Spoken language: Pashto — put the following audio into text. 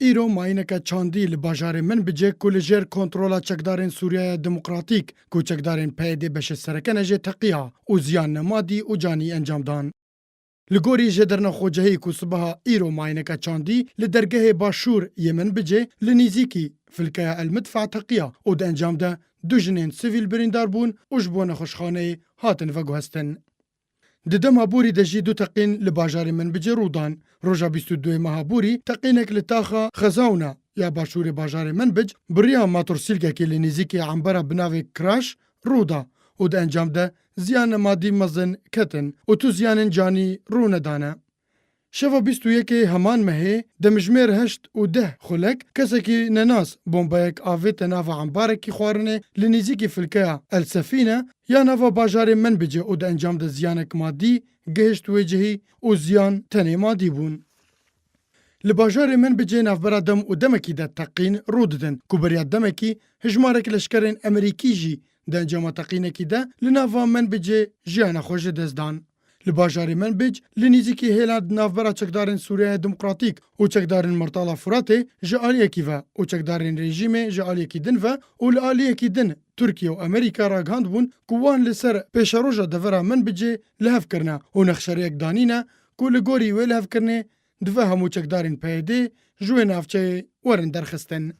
ایرو ماینکه چاندی لباجار من بجه کلجر کنترولا چکدارین سوریه دموکراتیک کو چکدارین پیده بشه سرکن جه تقیه و زیان نمادی و جانی انجام دان. لگوری جدرن خوجهی کو صبح ایرو ماینکه چاندی لدرگه باشور یمن بجه لنیزیکی فلکه المدفع تقیه و ده انجام ده دو جنین سیویل بریندار بون و جبون خوشخانه هاتن و گوهستن. ددم هابوری دجی دو تقین لباجار من بجه رودان. روژا 22 مهابوری تقینک لتاخا خزاونا یا باشور باجار من بج بریا ماتور سیلگه که لنیزیکی عنبره بناوی کراش رودا و ده انجام ده زیان مادی مزن کتن و تو زیان جانی رو ندانه. شوا 21 همان مهی دمجمیر هشت و ده خلک کسی که نناس بومبایک آویت ناو عنباره کی خوارنه لنیزیکی فلکه السفینه یا ناو باجار من بجه و ده انجام ده زیانک مادی گهشت وجهی و زیان تنه مادی بون. لباجار من بجه نافبرا دم و دمکی ده تقین رو ددن که بریا دمکی هجمارک لشکرین امریکی جی ده انجام تقینکی ده لناوا من بجه جیانا خوش دزدان. لباجار من بج لنیزیکی هیلاد نافبرا چکدارین سوریه دموکراتیک و چکدارین مرتالا فراته جالیکی و چکدارین رژیم جالیکی دن و لالیکی دن ترکیه و امریکا را گاند بون کوان لسر پیش روژا دورا من بجه لحف کرنا و نخشریک دانینا کو لگوری و لحف کرنه دفه همو چکدارین پیده جوی نافچه ورن درخستن.